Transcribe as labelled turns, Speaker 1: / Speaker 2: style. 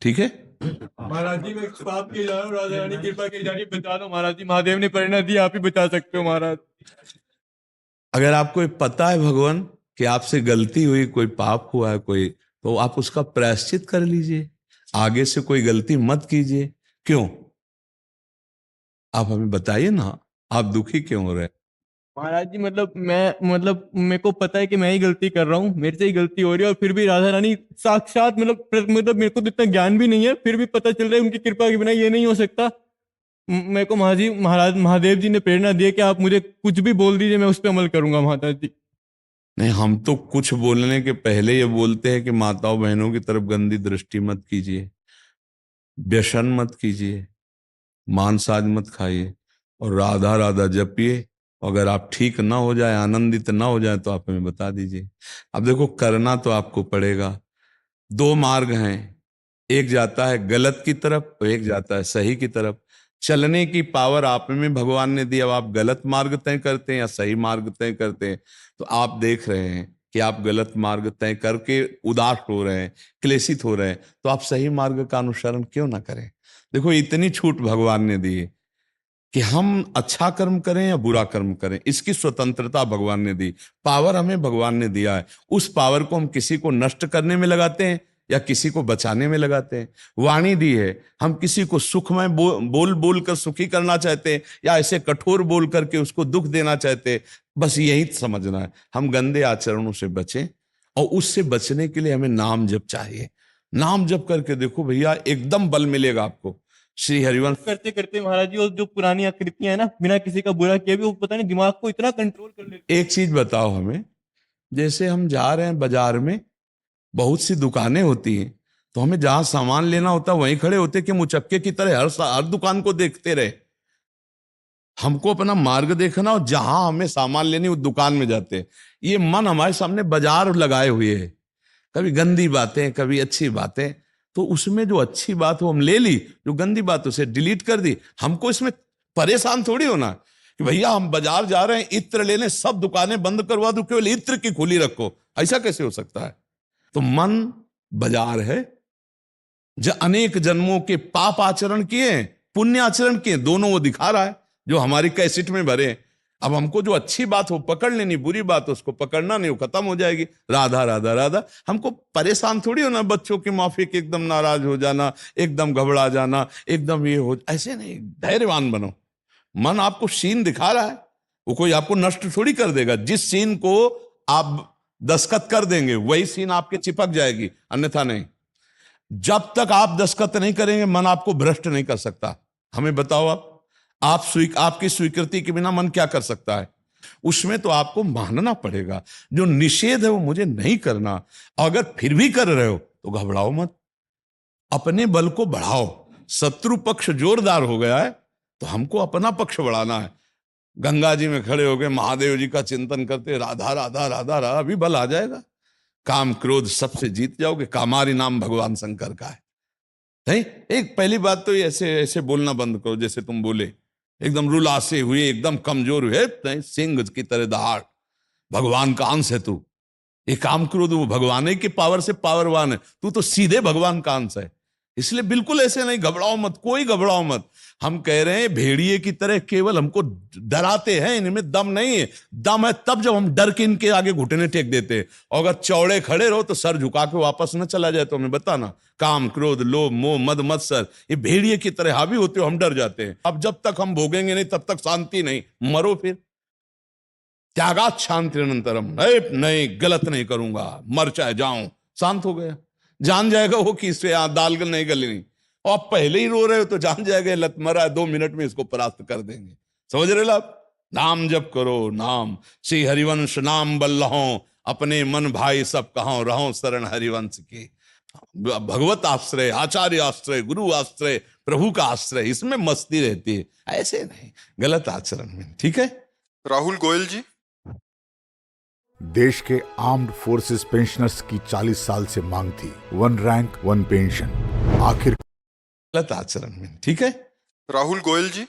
Speaker 1: ठीक है।
Speaker 2: महाराज जी मैं पाप किए जा रहा हूँ, राधा रानी कृपा की जानी बता दो महाराज जी, महादेव ने प्रेरणा दी, आप ही बता सकते हो महाराज।
Speaker 1: अगर आपको ये पता है भगवान कि आपसे गलती हुई, कोई पाप हुआ है कोई, तो आप उसका प्रायश्चित कर लीजिए, आगे से कोई गलती मत कीजिए। क्यों? आप हमें बताइए ना, आप दुखी क्यों हो रहे हैं?
Speaker 2: महाराज जी मतलब मेरे को पता है कि मैं ही गलती कर रहा हूँ, मेरे से ही गलती हो रही है, और फिर भी राधा रानी साक्षात मतलब मेरे को तो इतना ज्ञान भी नहीं है, फिर भी पता चल रहा है उनकी कृपा के बिना ये नहीं हो सकता। मेरे को महाराज महादेव जी ने प्रेरणा दी है कि आप मुझे कुछ भी बोल दीजिए, मैं उस पर अमल करूंगा महाराज जी।
Speaker 1: नहीं, हम तो कुछ बोलने के पहले ये बोलते हैं कि माताओं बहनों की तरफ गंदी दृष्टि मत कीजिए, व्यसन मत कीजिए, मांस आज मत खाइए, और राधा राधा जपिए। अगर आप ठीक ना हो जाए, आनंदित ना हो जाए, तो आप हमें बता दीजिए। अब देखो, करना तो आपको पड़ेगा। दो मार्ग हैं, एक जाता है गलत की तरफ और एक जाता है सही की तरफ। चलने की पावर आप में भगवान ने दी। अब आप गलत मार्ग तय करते हैं या सही मार्ग तय करते हैं, तो आप देख रहे हैं कि आप गलत मार्ग तय करके उदास हो रहे हैं, क्लेशित हो रहे हैं, तो आप सही मार्ग का अनुसरण क्यों ना करें? देखो, इतनी छूट भगवान ने दी है कि हम अच्छा कर्म करें या बुरा कर्म करें, इसकी स्वतंत्रता भगवान ने दी। पावर हमें भगवान ने दिया है, उस पावर को हम किसी को नष्ट करने में लगाते हैं या किसी को बचाने में लगाते हैं। वाणी दी है, हम किसी को सुखमय बोल बोल कर सुखी करना चाहते हैं या ऐसे कठोर बोल करके उसको दुख देना चाहते हैं। बस यही समझना है, हम गंदे आचरणों से बचें, और उससे बचने के लिए हमें नाम जप चाहिए। नाम जप करके देखो भैया, एकदम बल मिलेगा आपको। श्री हरिवंश
Speaker 2: करते करते महाराज जी, वो जो पुरानी आकृतियां है ना, बिना किसी का बुरा किए भी वो पता नहीं दिमाग को इतना कंट्रोल कर लेती।
Speaker 1: एक चीज बताओ हमें, जैसे हम जा रहे हैं बाजार में, बहुत सी दुकानें होती हैं, तो हमें जहां सामान लेना होता है वहीं खड़े होते कि मुचक्के की तरह हर दुकान को देखते रहे। हमको अपना मार्ग देखना, और जहां हमें सामान लेनी उस दुकान में जाते हैं। ये मन हमारे सामने बाजार लगाए हुए है, कभी गंदी बातें कभी अच्छी बातें, तो उसमें जो अच्छी बात हो हम ले ली, जो गंदी बात उसे डिलीट कर दी। हमको इसमें परेशान थोड़ी होना कि भैया हम बाजार जा रहे हैं इत्र लेने, सब दुकानें बंद करवा दो, केवल इत्र की खुली रखो। ऐसा कैसे हो सकता है? तो मन बाजार है, जो अनेक जन्मों के पाप आचरण किए, पुण्य आचरण किए, दोनों वो दिखा रहा है, जो हमारी कैसेट में भरे। अब हमको जो अच्छी बात हो पकड़ लेनी, बुरी बात उसको पकड़ना नहीं, वो खत्म हो जाएगी। राधा राधा राधा, हमको परेशान थोड़ी होना, बच्चों की माफी के एकदम नाराज हो जाना, एकदम घबरा जाना, एकदम ये हो, ऐसे नहीं। धैर्यवान बनो। मन आपको सीन दिखा रहा है, वो कोई आपको नष्ट थोड़ी कर देगा। जिस सीन को आप दस्खत कर देंगे वही सीन आपके चिपक जाएगी, अन्यथा नहीं। जब तक आप दस्खत नहीं करेंगे, मन आपको भ्रष्ट नहीं कर सकता। हमें बताओ, आपकी स्वीकृति के बिना मन क्या कर सकता है? उसमें तो आपको मानना पड़ेगा, जो निषेध है वो मुझे नहीं करना। अगर फिर भी कर रहे हो तो घबराओ मत, अपने बल को बढ़ाओ। शत्रु पक्ष जोरदार हो गया है, तो हमको अपना पक्ष बढ़ाना है। गंगा जी में खड़े हो गए, महादेव जी का चिंतन करते, राधा राधा राधा राधा, अभी बल आ जाएगा। काम क्रोध सबसे जीत जाओगे। कामारी नाम भगवान शंकर का है। नहीं, एक पहली बात तो ऐसे ऐसे बोलना बंद करो जैसे तुम बोले, एकदम रुलासे हुए, एकदम कमजोर हुए। नहीं, सिंह की तरह दहाड़, भगवान का अंश है तू। ये काम क्रोध वो भगवान की पावर से पावरवान है, तू तो सीधे भगवान का अंश है। इसलिए बिल्कुल ऐसे नहीं, घबराओ मत, कोई घबराओ मत। हम कह रहे हैं भेड़िए की तरह केवल हमको डराते हैं, इनमें दम नहीं है। दम है तब जब हम डर के इनके आगे घुटने टेक देते हैं। और अगर चौड़े खड़े रहो तो सर झुका के वापस न चला जाए तो हमें बताना। काम क्रोध लोभ मोह मद मत्सर, ये भेड़िए की तरह हावी होते हो, हम डर जाते हैं। अब जब तक हम भोगेंगे नहीं तब तक शांति नहीं। मरो फिर। त्यागात शांति अनंतरम। नहीं, गलत नहीं करूंगा, मर चाहे जाऊं। शांत हो गया, जान जाएगा वो कि इससे दाल गल नहीं गली नहीं। और आप पहले ही रो रहे हो तो जान जाएगा लत मरा है, 2 मिनट में इसको परास्त कर देंगे। समझ रहे आप? नाम जप करो, नाम श्री हरिवंश नाम बल्लहो, अपने मन भाई सब कहो, रहो शरण हरिवंश की। भगवत आश्रय, आचार्य आश्रय, गुरु आश्रय, प्रभु का आश्रय, इसमें मस्ती रहती है। ऐसे नहीं गलत आचरण में। ठीक है।
Speaker 3: राहुल गोयल जी,
Speaker 4: देश के आर्म्ड फोर्सेस पेंशनर्स की 40 साल से मांग थी, 1 रैंक 1 पेंशन। आखिर
Speaker 1: गलत आचरण में। ठीक है।
Speaker 3: राहुल गोयल जी,